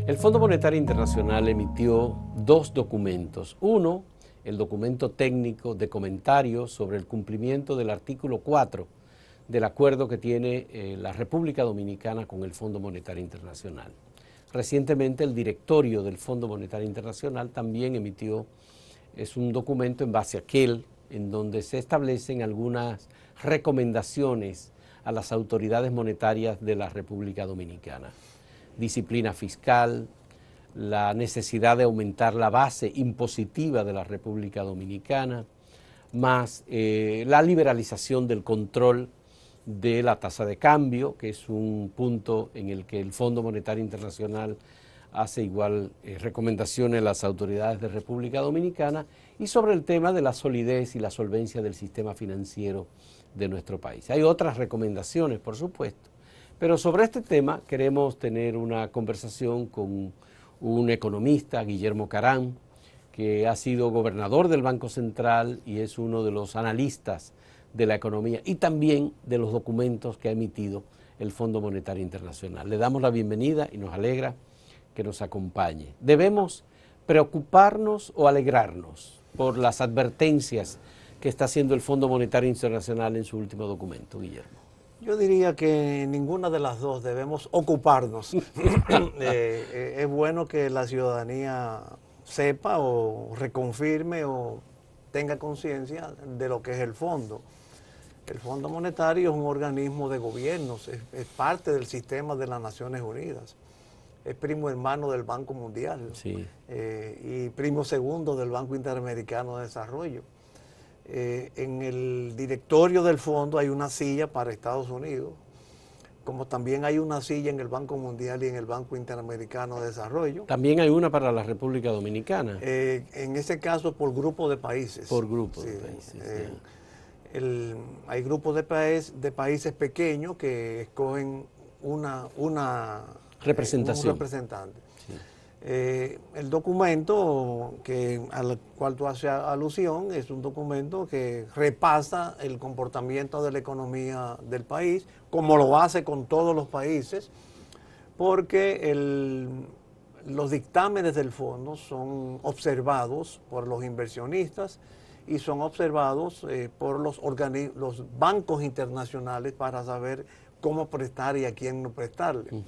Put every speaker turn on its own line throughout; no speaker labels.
El Fondo Monetario Internacional emitió dos documentos. Uno, el documento técnico de comentarios sobre el cumplimiento del artículo 4 del acuerdo que tiene la República Dominicana con el Fondo Monetario Internacional. Recientemente el directorio del Fondo Monetario Internacional también emitió un documento en base a aquel, en donde se establecen algunas recomendaciones a las autoridades monetarias de la República Dominicana. Disciplina fiscal, la necesidad de aumentar la base impositiva de la República Dominicana, más la liberalización del control de la tasa de cambio, que es un punto en el que el Fondo Monetario Internacional hace igual recomendaciones a las autoridades de República Dominicana, y sobre el tema de la solidez y la solvencia del sistema financiero de nuestro país. Hay otras recomendaciones, por supuesto, pero sobre este tema queremos tener una conversación con un economista, Guillermo Carán, que ha sido gobernador del Banco Central y es uno de los analistas de la economía y también de los documentos que ha emitido el Fondo Monetario Internacional. Le damos la bienvenida y nos alegra que nos acompañe. ¿Debemos preocuparnos o alegrarnos por las advertencias que está haciendo el Fondo Monetario Internacional en su último documento, Guillermo?
Yo diría que ninguna de las dos debemos ocuparnos. Es bueno que la ciudadanía sepa o reconfirme o tenga conciencia de lo que es el fondo. El Fondo Monetario es un organismo de gobiernos, es parte del sistema de las Naciones Unidas. Es primo hermano del Banco Mundial,
sí,
y primo segundo del Banco Interamericano de Desarrollo. En el directorio del fondo hay una silla para Estados Unidos, como también hay una silla en el Banco Mundial y en el Banco Interamericano de Desarrollo.
También hay una para la República Dominicana.
En ese caso por grupo de países.
Por grupo de países.
Hay grupos de países pequeños que escogen una
representación.
un representante. Sí. El documento al cual tú haces alusión es un documento que repasa el comportamiento de la economía del país, como lo hace con todos los países, porque los dictámenes del fondo son observados por los inversionistas y son observados por los bancos internacionales para saber cómo prestar y a quién no prestarle.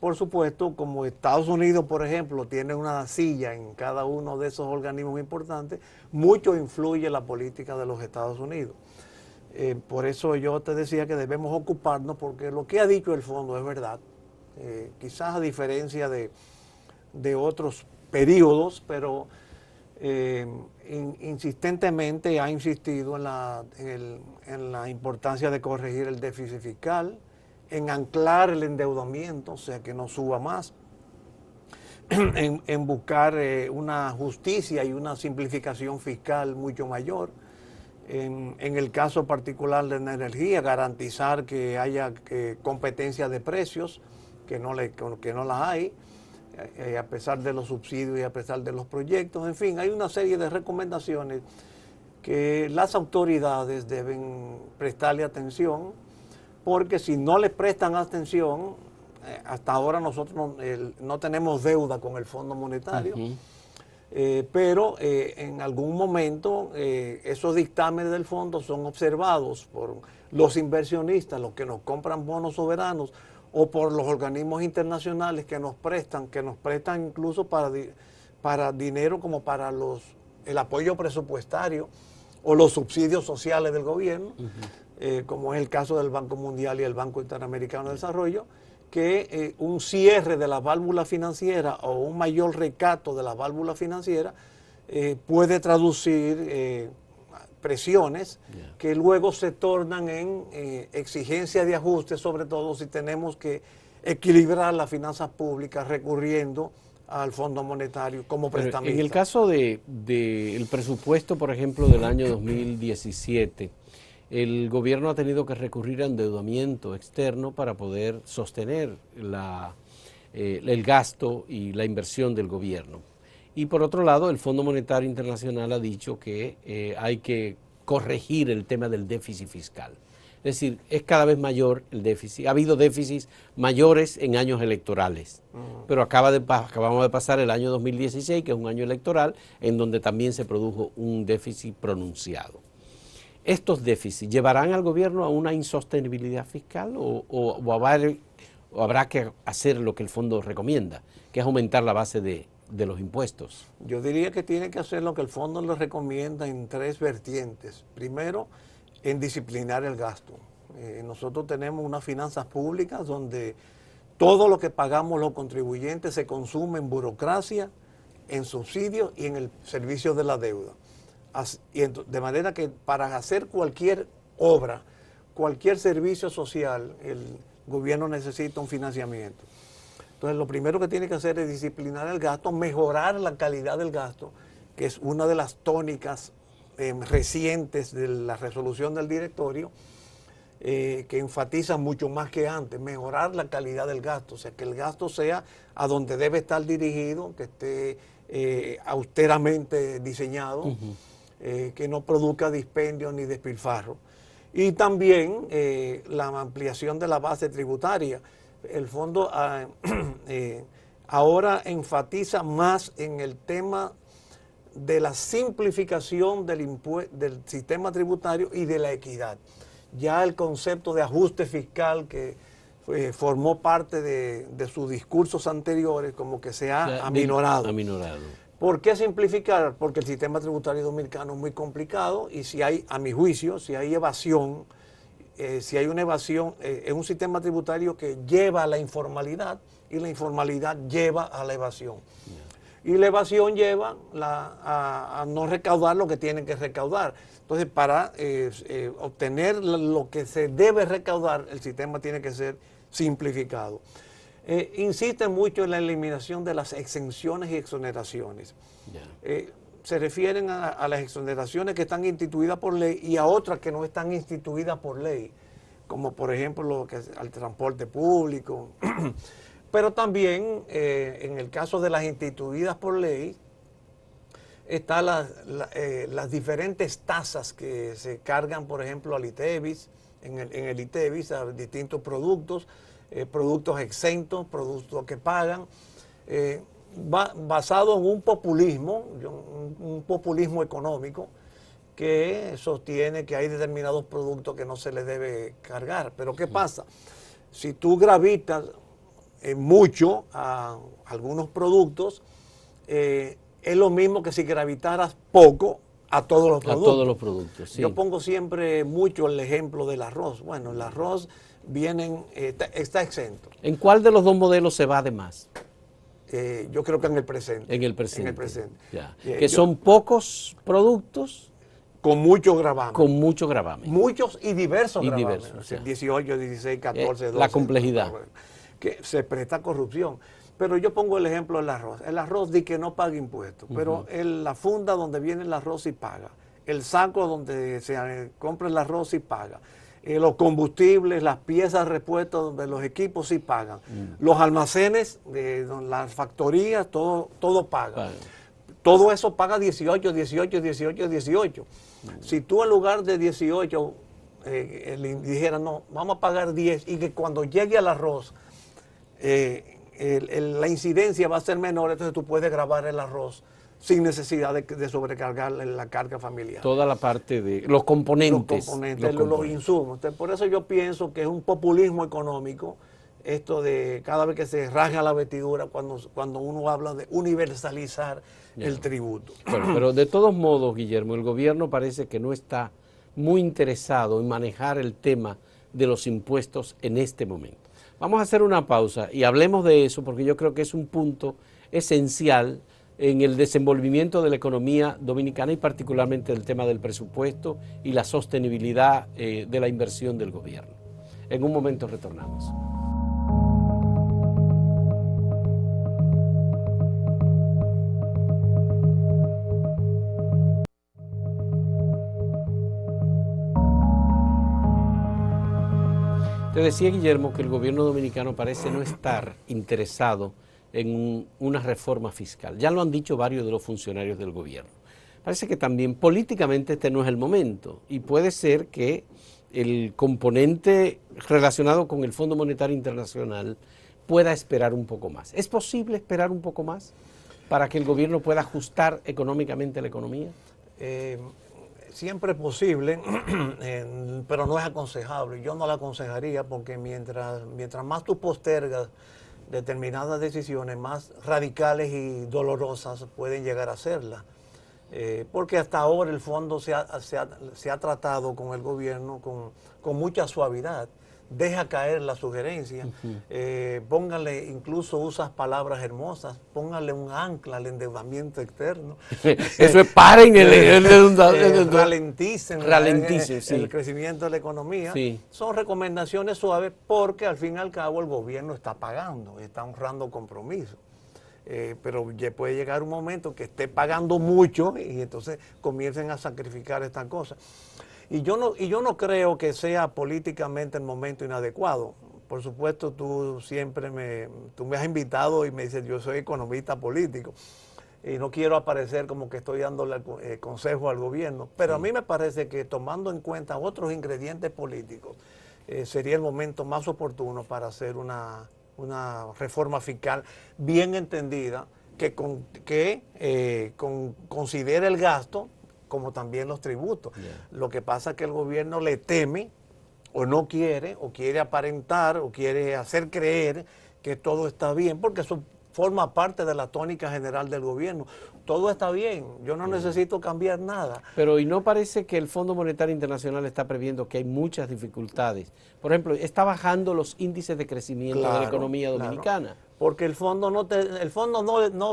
Por supuesto, como Estados Unidos, por ejemplo, tiene una silla en cada uno de esos organismos importantes, mucho influye la política de los Estados Unidos. Por eso yo te decía que debemos ocuparnos, porque lo que ha dicho el fondo es verdad. Quizás a diferencia de otros periodos, pero insistentemente ha insistido en la importancia de corregir el déficit fiscal, en anclar el endeudamiento, o sea, que no suba más, en buscar una justicia y una simplificación fiscal mucho mayor. En el caso particular de la energía, garantizar que haya competencia de precios, que no las hay, a pesar de los subsidios y a pesar de los proyectos. En fin, hay una serie de recomendaciones que las autoridades deben prestarle atención, porque si no le prestan atención, hasta ahora nosotros no tenemos deuda con el Fondo Monetario, pero en algún momento esos dictámenes del fondo son observados por los inversionistas, los que nos compran bonos soberanos, o por los organismos internacionales que nos prestan incluso para dinero como para el apoyo presupuestario o los subsidios sociales del gobierno, como es el caso del Banco Mundial y el Banco Interamericano de Desarrollo, que un cierre de la válvula financiera o un mayor recato de la válvula financiera puede traducir presiones que luego se tornan en exigencias de ajuste, sobre todo si tenemos que equilibrar las finanzas públicas recurriendo al Fondo Monetario como prestamista.
En el caso del presupuesto, por ejemplo, del año 2017, el gobierno ha tenido que recurrir a endeudamiento externo para poder sostener el gasto y la inversión del gobierno. Y por otro lado, el Fondo Monetario Internacional ha dicho que hay que corregir el tema del déficit fiscal. Es decir, es cada vez mayor el déficit. Ha habido déficits mayores en años electorales, pero acabamos de pasar el año 2016, que es un año electoral, en donde también se produjo un déficit pronunciado. ¿Estos déficits llevarán al gobierno a una insostenibilidad fiscal o habrá que hacer lo que el fondo recomienda, que es aumentar la base de los impuestos?
Yo diría que tiene que hacer lo que el fondo le recomienda en 3 vertientes. Primero, en disciplinar el gasto. Nosotros tenemos unas finanzas públicas donde todo lo que pagamos los contribuyentes se consume en burocracia, en subsidios y en el servicio de la deuda. De manera que para hacer cualquier obra, cualquier servicio social, el gobierno necesita un financiamiento. Entonces, lo primero que tiene que hacer es disciplinar el gasto, mejorar la calidad del gasto, que es una de las tónicas recientes de la resolución del directorio, que enfatiza mucho más que antes, mejorar la calidad del gasto, o sea, que el gasto sea a donde debe estar dirigido, que esté austeramente diseñado, que no produzca dispendio ni despilfarro. Y también la ampliación de la base tributaria. El fondo ahora enfatiza más en el tema de la simplificación del sistema tributario y de la equidad. Ya el concepto de ajuste fiscal que formó parte de sus discursos anteriores como que se ha aminorado. ¿Por qué simplificar? Porque el sistema tributario dominicano es muy complicado y si hay, a mi juicio, si hay evasión, si hay una evasión, es un sistema tributario que lleva a la informalidad y la informalidad lleva a la evasión. Y la evasión lleva a no recaudar lo que tienen que recaudar. Entonces, para obtener lo que se debe recaudar, el sistema tiene que ser simplificado. Insiste mucho en la eliminación de las exenciones y exoneraciones. Se refieren a las exoneraciones que están instituidas por ley y a otras que no están instituidas por ley, como por ejemplo lo que es al transporte público. Pero también en el caso de las instituidas por ley, están las diferentes tasas que se cargan, por ejemplo, al ITEVIS, en el ITEVIS, a distintos productos, productos exentos, productos que pagan, basado en un populismo económico que sostiene que hay determinados productos que no se les debe cargar. Pero ¿qué pasa? Si tú gravitas mucho a algunos productos, es lo mismo que si gravitaras poco a todos los productos.
A todos los productos, sí.
Yo pongo siempre mucho el ejemplo del arroz. Bueno, el arroz está exento.
¿En cuál de los dos modelos se va de más?
Yo creo que en el presente.
En el presente.
En el presente.
Ya. Que son pocos productos.
Con mucho gravamen.
Con mucho gravamen.
Muchos y diversos gravamen.
Diversos,
o sea, 18, 16, 14, 12.
La complejidad.
Que se presta a corrupción. Pero yo pongo el ejemplo del arroz. El arroz dice que no paga impuestos, pero la funda donde viene el arroz sí paga. El saco donde se compra el arroz sí paga. Los combustibles, las piezas repuestas donde los equipos sí pagan. Los almacenes, las factorías, todo paga. Todo eso paga 18, 18, 18, 18. Si tú en lugar de 18 dijera, no, vamos a pagar 10 y que cuando llegue al arroz la incidencia va a ser menor, entonces tú puedes gravar el arroz sin necesidad de sobrecargar la carga familiar.
Toda la parte de los componentes.
Los insumos. Entonces, por eso yo pienso que es un populismo económico esto de cada vez que se rasga la vestidura cuando uno habla de universalizar el tributo.
Bueno, pero de todos modos, Guillermo, el gobierno parece que no está muy interesado en manejar el tema de los impuestos en este momento. Vamos a hacer una pausa y hablemos de eso porque yo creo que es un punto esencial en el desenvolvimiento de la economía dominicana y particularmente el tema del presupuesto y la sostenibilidad de la inversión del gobierno. En un momento retornamos. Te decía, Guillermo, que el gobierno dominicano parece no estar interesado en una reforma fiscal. Ya lo han dicho varios de los funcionarios del gobierno. Parece que también políticamente este no es el momento y puede ser que el componente relacionado con el Fondo Monetario Internacional pueda esperar un poco más. ¿Es posible esperar un poco más para que el gobierno pueda ajustar económicamente la economía?
Siempre es posible, pero no es aconsejable. Yo no la aconsejaría porque mientras más tú postergas determinadas decisiones, más radicales y dolorosas pueden llegar a serlas. Porque hasta ahora el fondo se ha tratado con el gobierno con mucha suavidad. Deja caer la sugerencia, póngale, incluso usas palabras hermosas, póngale un ancla al endeudamiento externo.
Eso es paren el
ralenticen
sí.
el crecimiento de la economía.
Sí.
Son recomendaciones suaves porque al fin y al cabo el gobierno está pagando, está honrando compromisos. Pero ya puede llegar un momento que esté pagando mucho y entonces comiencen a sacrificar estas cosas. Y yo no creo que sea políticamente el momento inadecuado. Por supuesto, tú me has invitado y me dices, yo soy economista político y no quiero aparecer como que estoy dándole consejo al gobierno, pero sí, a mí me parece que tomando en cuenta otros ingredientes políticos, sería el momento más oportuno para hacer una reforma fiscal bien entendida que considere el gasto como también los tributos. Yeah. Lo que pasa es que el gobierno le teme o no quiere, o quiere aparentar, o quiere hacer creer que todo está bien, porque eso forma parte de la tónica general del gobierno. Todo está bien, yo no necesito cambiar nada.
Pero ¿y no parece que el Fondo Monetario Internacional está previendo que hay muchas dificultades? Por ejemplo, está bajando los índices de crecimiento de la economía dominicana.
Claro. Porque el fondo no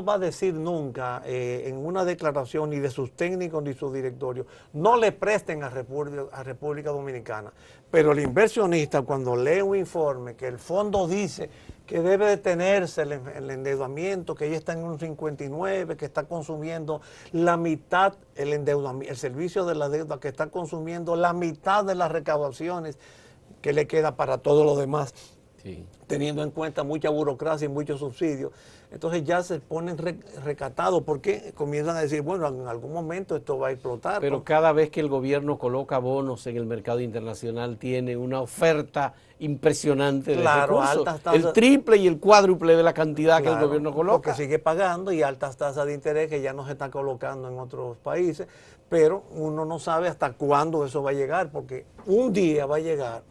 va a decir nunca en una declaración ni de sus técnicos ni de sus directorios, no le presten a República Dominicana. Pero el inversionista cuando lee un informe que el fondo dice que debe detenerse el endeudamiento, que ya está en un 59, que está consumiendo la mitad, el servicio de la deuda, que está consumiendo la mitad de las recaudaciones que le queda para todo lo demás. Sí. Teniendo en cuenta mucha burocracia y muchos subsidios, entonces ya se ponen recatados porque comienzan a decir, bueno, en algún momento esto va a explotar.
Pero cada vez que el gobierno coloca bonos en el mercado internacional tiene una oferta impresionante de recursos, el triple y el cuádruple de la cantidad que el gobierno coloca.
Porque sigue pagando y altas tasas de interés que ya no se están colocando en otros países, pero uno no sabe hasta cuándo eso va a llegar, porque un día va a llegar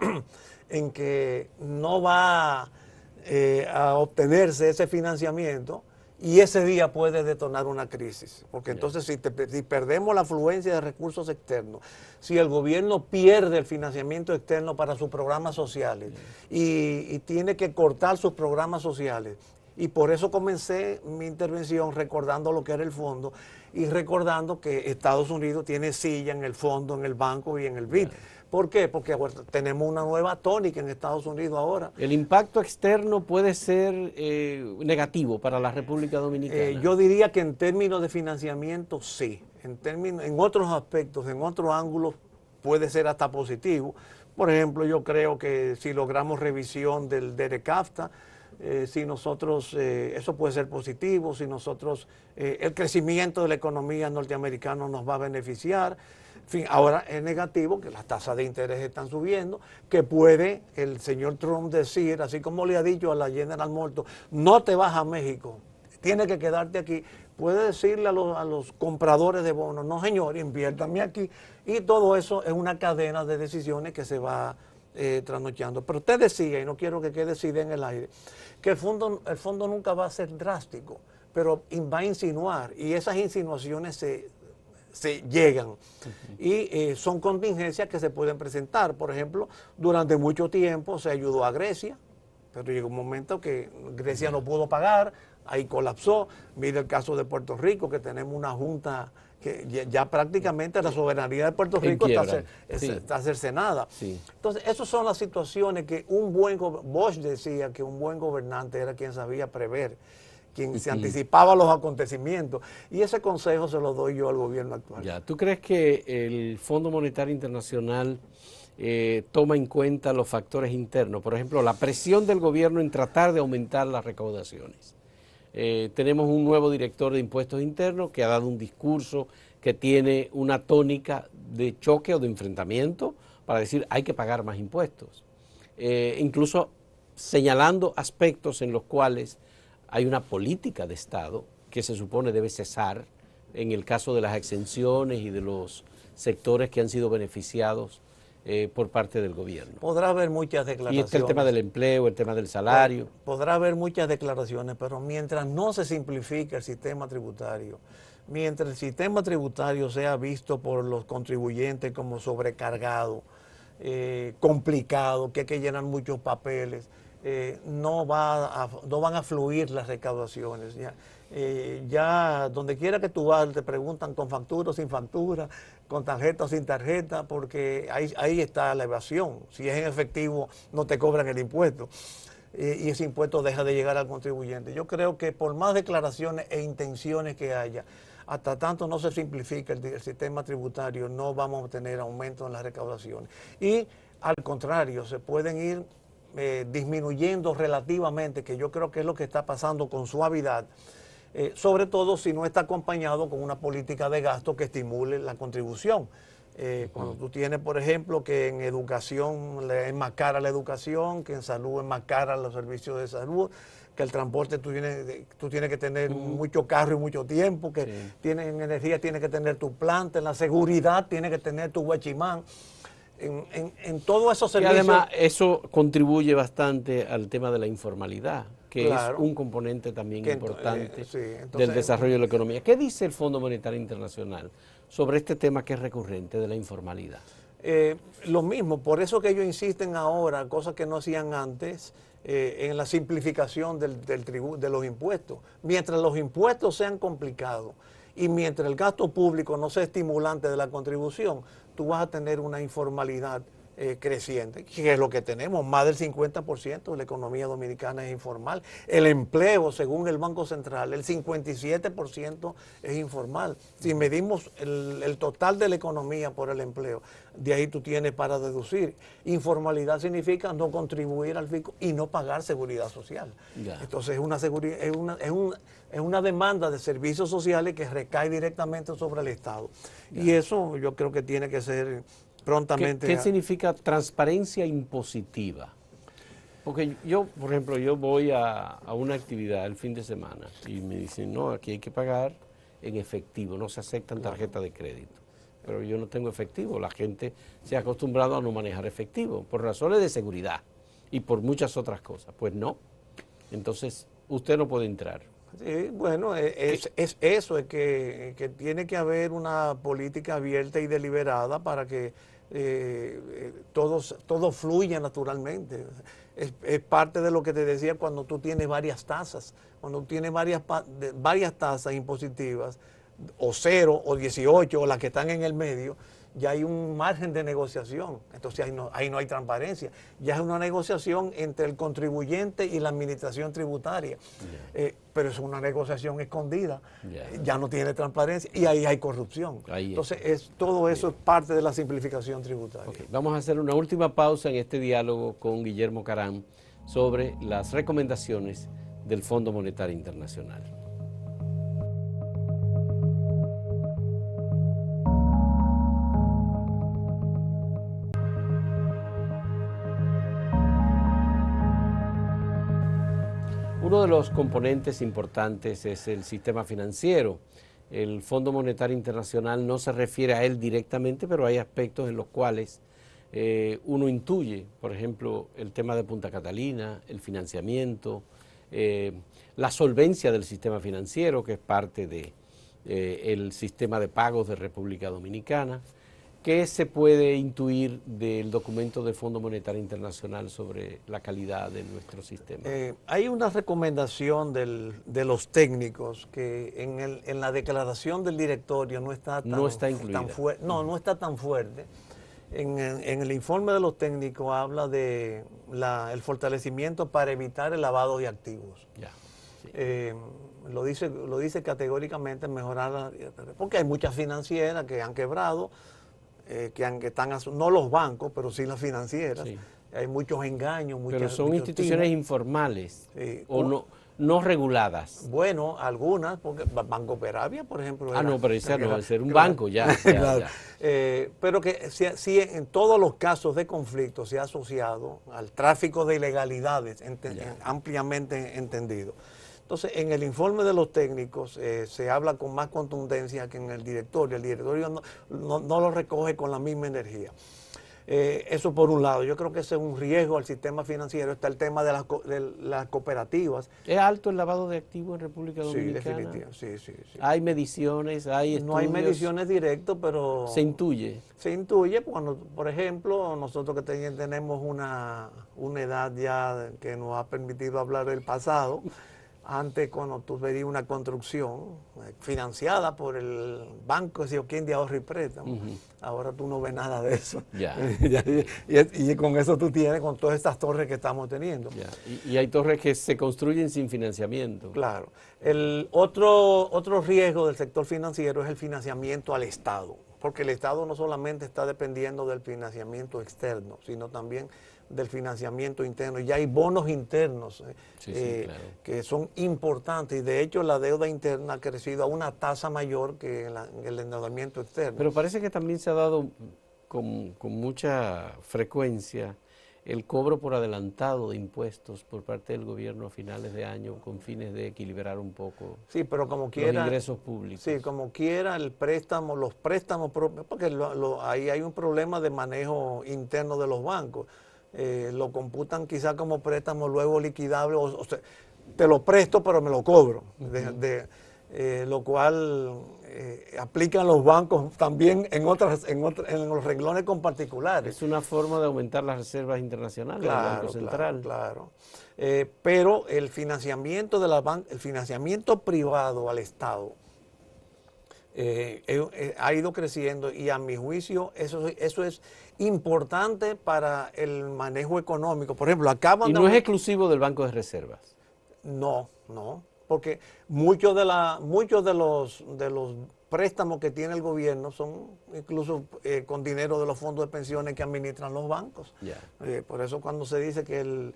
en que no va a obtenerse ese financiamiento y ese día puede detonar una crisis. Porque entonces si perdemos la afluencia de recursos externos, si el gobierno pierde el financiamiento externo para sus programas sociales y tiene que cortar sus programas sociales, y por eso comencé mi intervención recordando lo que era el fondo y recordando que Estados Unidos tiene silla en el fondo, en el banco y en el BID. ¿Por qué? Porque bueno, tenemos una nueva tónica en Estados Unidos ahora.
¿El impacto externo puede ser negativo para la República Dominicana?
Yo diría que en términos de financiamiento sí. En otros aspectos, en otros ángulos puede ser hasta positivo. Por ejemplo, yo creo que si logramos revisión del DERECAFTA, si nosotros, eso puede ser positivo, si nosotros, el crecimiento de la economía norteamericana nos va a beneficiar. En fin, ahora es negativo que las tasas de interés están subiendo, que puede el señor Trump decir, así como le ha dicho a la General Motors, no te vas a México, tienes que quedarte aquí. Puede decirle a los compradores de bonos, no señor, inviértame aquí. Y todo eso es una cadena de decisiones que se va trasnochando. Pero usted decía, y no quiero que quede esa idea en el aire, que el fondo nunca va a ser drástico, pero va a insinuar, y esas insinuaciones se llegan y son contingencias que se pueden presentar. Por ejemplo, durante mucho tiempo se ayudó a Grecia, pero llegó un momento que Grecia no pudo pagar, ahí colapsó. Mira el caso de Puerto Rico, que tenemos una junta que ya prácticamente la soberanía de Puerto Rico está cercenada. Sí. Entonces, esas son las situaciones que Bosch decía que un buen gobernante era quien sabía prever, quien se anticipaba a los acontecimientos. Y ese consejo se lo doy yo al gobierno actual.
Ya, ¿tú crees que el Fondo Monetario Internacional toma en cuenta los factores internos? Por ejemplo, la presión del gobierno en tratar de aumentar las recaudaciones. Tenemos un nuevo director de impuestos internos que ha dado un discurso que tiene una tónica de choque o de enfrentamiento para decir hay que pagar más impuestos. Incluso señalando aspectos en los cuales hay una política de Estado que se supone debe cesar en el caso de las exenciones y de los sectores que han sido beneficiados por parte del gobierno.
Podrá haber muchas declaraciones.
Y está el tema del empleo, el tema del salario.
Podrá haber muchas declaraciones, pero mientras no se simplifique el sistema tributario, mientras el sistema tributario sea visto por los contribuyentes como sobrecargado, complicado, que hay que llenar muchos papeles, no van a fluir las recaudaciones. Ya donde quiera que tú vas te preguntan con factura o sin factura, con tarjeta o sin tarjeta, porque ahí está la evasión. Si es en efectivo no te cobran el impuesto y ese impuesto deja de llegar al contribuyente. Yo creo que por más declaraciones e intenciones que haya, hasta tanto no se simplifica el sistema tributario, no vamos a tener aumento en las recaudaciones. Y al contrario, se pueden ir disminuyendo relativamente, que yo creo que es lo que está pasando con suavidad, sobre todo si no está acompañado con una política de gasto que estimule la contribución. Cuando tú tienes, por ejemplo, que en educación es más cara la educación, que en salud es más cara los servicios de salud, que el transporte tú tienes que tener mucho carro y mucho tiempo, que en energía tienes que tener tu planta, en la seguridad tienes que tener tu guachimán. En todos esos servicios.
Y además eso contribuye bastante al tema de la informalidad, que
claro,
es un componente también importante
entonces,
del desarrollo de la economía. ¿Qué dice el Fondo Monetario Internacional sobre este tema que es recurrente de la informalidad?
Lo mismo, por eso que ellos insisten ahora, cosas que no hacían antes, en la simplificación de los impuestos. Mientras los impuestos sean complicados y mientras el gasto público no sea estimulante de la contribución, tú vas a tener una informalidad creciente, que es lo que tenemos. Más del 50% de la economía dominicana es informal. El empleo, según el Banco Central, el 57% es informal. Si medimos el total de la economía por el empleo, de ahí tú tienes para deducir. Informalidad significa no contribuir al fisco y no pagar seguridad social. Yeah. Entonces es una demanda de servicios sociales que recae directamente sobre el Estado. Yeah. Y eso yo creo que tiene que ser prontamente.
¿Qué significa transparencia impositiva? Porque yo, por ejemplo, yo voy a una actividad el fin de semana y me dicen, no, aquí hay que pagar en efectivo, no se aceptan tarjetas de crédito. Pero yo no tengo efectivo, la gente se ha acostumbrado a no manejar efectivo por razones de seguridad y por muchas otras cosas. Pues no, entonces usted no puede entrar.
Sí, bueno, es eso, es que tiene que haber una política abierta y deliberada para que todo fluya naturalmente. Es parte de lo que te decía cuando tú tienes varias tasas, cuando tú tienes varias tasas impositivas, o 0, o 18, o las que están en el medio, ya hay un margen de negociación. Entonces ahí no hay transparencia. Ya es una negociación entre el contribuyente y la administración tributaria. Yeah. Pero es una negociación escondida. Yeah. Ya no tiene transparencia y ahí hay corrupción. Entonces todo eso es parte de la simplificación tributaria.
Okay. Vamos a hacer una última pausa en este diálogo con Guillermo Caram sobre las recomendaciones del Fondo Monetario Internacional. Uno de los componentes importantes es el sistema financiero. El Fondo Monetario Internacional no se refiere a él directamente, pero hay aspectos en los cuales uno intuye, por ejemplo, el tema de Punta Catalina, el financiamiento, la solvencia del sistema financiero, que es parte del sistema de pagos de República Dominicana. ¿Qué se puede intuir del documento del Fondo Monetario Internacional sobre la calidad de nuestro sistema?
Hay una recomendación de los técnicos que en la declaración del directorio no está tan fuerte. No está tan fuerte. En el informe de los técnicos habla de el fortalecimiento para evitar el lavado de activos.
Ya, sí.
Lo dice categóricamente mejorar, porque hay muchas financieras que han quebrado, no los bancos, pero sí las financieras. Sí. Hay muchos engaños.
Pero son instituciones informales.
Sí.
O no, no reguladas?
Bueno, algunas, porque Banco Peravia, por ejemplo.
No, pero ese no, ese era un
claro,
banco ya.
claro.
Ya.
Pero que sí, en todos los casos de conflicto se ha asociado al tráfico de ilegalidades, ampliamente entendido. Entonces, en el informe de los técnicos se habla con más contundencia que en el directorio. El directorio no lo recoge con la misma energía. Eso por un lado. Yo creo que ese es un riesgo al sistema financiero. Está el tema de las cooperativas.
¿Es alto el lavado de activos en República Dominicana?
Sí, definitivamente. Sí.
¿Hay mediciones, hay estudios?
No hay mediciones directas, pero...
¿Se intuye?
Se intuye cuando, por ejemplo, nosotros que tenemos una edad ya que nos ha permitido hablar del pasado. Antes, cuando tú veías una construcción financiada por el banco, quien de ahorro y préstamo, ahora tú no ves nada de eso. y con eso tú tienes, con todas estas torres que estamos teniendo.
Y hay torres que se construyen sin financiamiento.
Claro. El otro riesgo del sector financiero es el financiamiento al Estado, porque el Estado no solamente está dependiendo del financiamiento externo, sino también del financiamiento interno. Ya hay bonos internos claro, que son importantes y de hecho la deuda interna ha crecido a una tasa mayor que el endeudamiento externo.
Pero parece que también se ha dado con mucha frecuencia el cobro por adelantado de impuestos por parte del gobierno a finales de año con fines de equilibrar un poco
pero como quiera,
los ingresos públicos.
Sí, como quiera los préstamos propios, porque ahí hay un problema de manejo interno de los bancos. Lo computan quizá como préstamo luego liquidable, o sea, te lo presto pero me lo cobro, lo cual aplican los bancos también en los renglones con particulares.
Es una forma de aumentar las reservas internacionales del Banco Central.
Claro. Pero el financiamiento el financiamiento privado al Estado ha ido creciendo y a mi juicio eso es importante para el manejo económico. Por ejemplo,
¿Y no es exclusivo del Banco de Reservas?
No, porque muchos de los préstamos que tiene el gobierno son incluso con dinero de los fondos de pensiones que administran los bancos. Por eso cuando se dice que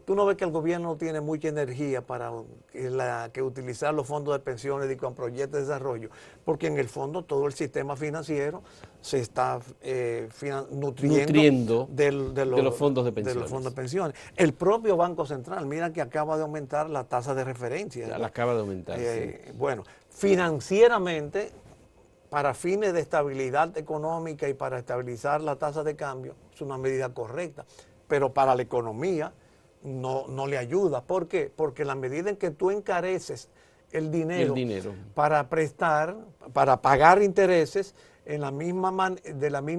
tú no ves que el gobierno no tiene mucha energía para utilizar los fondos de pensiones y con proyectos de desarrollo, porque en el fondo todo el sistema financiero se está nutriendo de los fondos de pensiones. El propio Banco Central, mira que acaba de aumentar la tasa de referencia.
Ya la acaba de aumentar, sí.
Bueno, financieramente, para fines de estabilidad económica y para estabilizar la tasa de cambio, es una medida correcta, pero para la economía no le ayuda. ¿Por qué? Porque la medida en que tú encareces el dinero para prestar, para pagar intereses, de la misma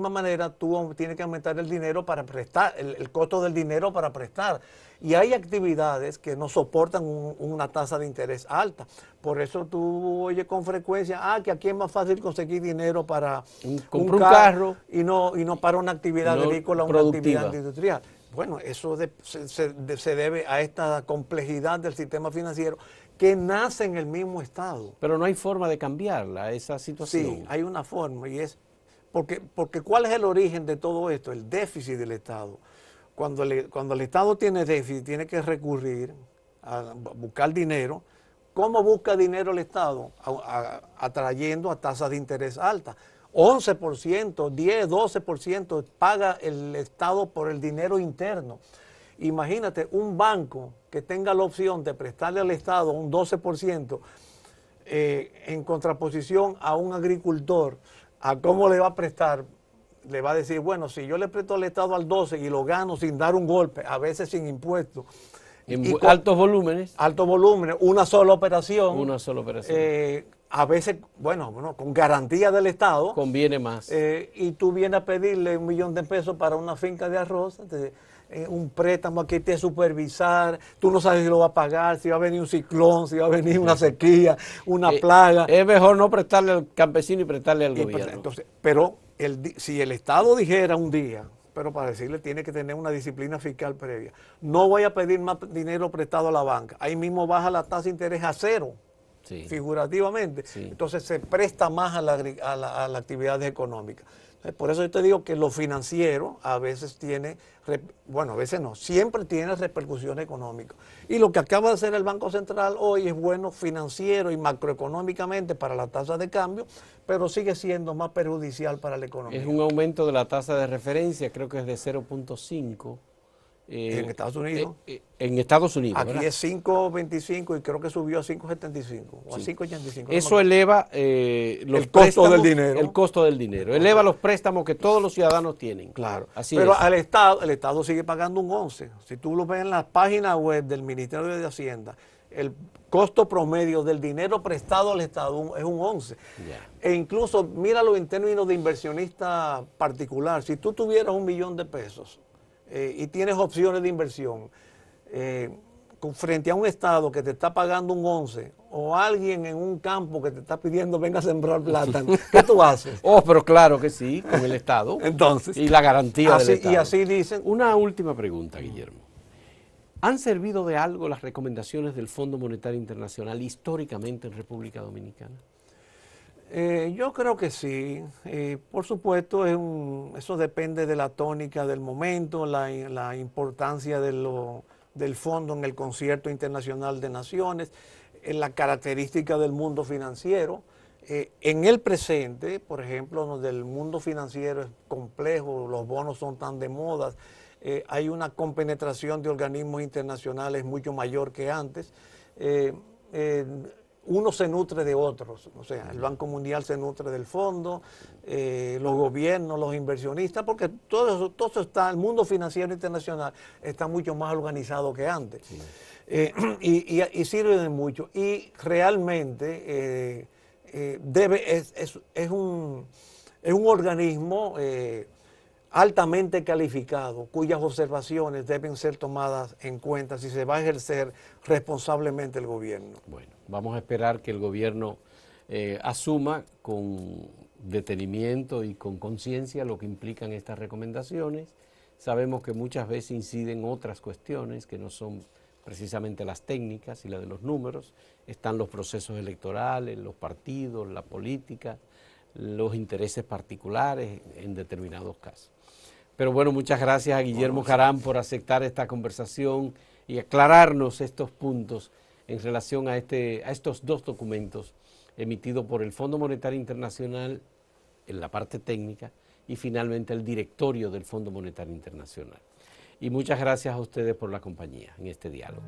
manera tú tienes que aumentar el dinero para prestar, el costo del dinero para prestar. Y hay actividades que no soportan una tasa de interés alta. Por eso tú oyes con frecuencia, que aquí es más fácil conseguir dinero para
un carro
y no para una actividad agrícola, una actividad industrial. Bueno, eso se debe a esta complejidad del sistema financiero que nace en el mismo Estado.
Pero no hay forma de cambiarla, esa situación.
Sí, hay una forma y es porque ¿cuál es el origen de todo esto? El déficit del Estado. Cuando el Estado tiene déficit, tiene que recurrir a buscar dinero. ¿Cómo busca dinero el Estado? Atrayendo a tasas de interés altas. 11%, 10, 12% paga el Estado por el dinero interno. Imagínate un banco que tenga la opción de prestarle al Estado un 12% en contraposición a un agricultor, ¿a cómo le va a prestar? Le va a decir, bueno, si yo le presto al Estado al 12 y lo gano sin dar un golpe, a veces sin impuestos.
En altos volúmenes.
Altos volúmenes, una sola operación.
Una sola operación.
A veces, bueno, con garantía del Estado.
Conviene más.
Y tú vienes a pedirle $1 millón de pesos para una finca de arroz, un préstamo que te supervisar, tú no sabes si lo va a pagar, si va a venir un ciclón, si va a venir una sequía, una plaga.
Es mejor no prestarle al campesino y prestarle al gobierno.
Entonces, pero si el Estado dijera un día, pero para decirle tiene que tener una disciplina fiscal previa, no voy a pedir más dinero prestado a la banca, ahí mismo baja la tasa de interés a cero. Sí. Figurativamente, entonces se presta más a las actividades económicas. Por eso yo te digo que lo financiero a veces tiene, bueno, a veces no, siempre tiene repercusiones económicas. Y lo que acaba de hacer el Banco Central hoy es bueno financiero y macroeconómicamente para la tasa de cambio, pero sigue siendo más perjudicial para la economía.
Es un aumento de la tasa de referencia, creo que es de 0.5.
En Estados Unidos.
En Estados Unidos,
Aquí
¿verdad?
es 5.25 y creo que subió a 5.75 o a 5.85.
Eso eleva los
el costo
préstamos,
del dinero.
El costo del dinero. Eleva los préstamos que todos los ciudadanos tienen.
Claro.
Así
pero
es.
el Estado sigue pagando un 11. Si tú lo ves en la página web del Ministerio de Hacienda, el costo promedio del dinero prestado al Estado es un 11.
Yeah.
E incluso, míralo en términos de inversionista particular. Si tú tuvieras $1 millón y tienes opciones de inversión, frente a un Estado que te está pagando un 11 o alguien en un campo que te está pidiendo venga a sembrar plátano, ¿qué tú haces?
Oh, pero claro que sí, con el Estado.
Entonces,
y la garantía del Estado.
Y así dicen.
Una última pregunta, Guillermo. ¿Han servido de algo las recomendaciones del Fondo Monetario Internacional históricamente en República Dominicana?
Yo creo que sí. Por supuesto, eso depende de la tónica del momento, la importancia del fondo en el concierto internacional de naciones, en la característica del mundo financiero. En el presente, por ejemplo, donde el mundo financiero es complejo, los bonos son tan de moda, hay una compenetración de organismos internacionales mucho mayor que antes. Uno se nutre de otros, o sea, el Banco Mundial se nutre del fondo, los gobiernos, los inversionistas, porque todo eso está, el mundo financiero internacional está mucho más organizado que antes. Sí. Y sirve de mucho. Y realmente es un organismo altamente calificado, cuyas observaciones deben ser tomadas en cuenta si se va a ejercer responsablemente el gobierno.
Bueno, vamos a esperar que el gobierno asuma con detenimiento y con conciencia lo que implican estas recomendaciones. Sabemos que muchas veces inciden otras cuestiones que no son precisamente las técnicas y las de los números. Están los procesos electorales, los partidos, la política, los intereses particulares en determinados casos. Pero bueno, muchas gracias a Guillermo Jarán por aceptar esta conversación y aclararnos estos puntos en relación a estos dos documentos emitidos por el Fondo Monetario Internacional en la parte técnica y finalmente el directorio del Fondo Monetario Internacional. Y muchas gracias a ustedes por la compañía en este diálogo.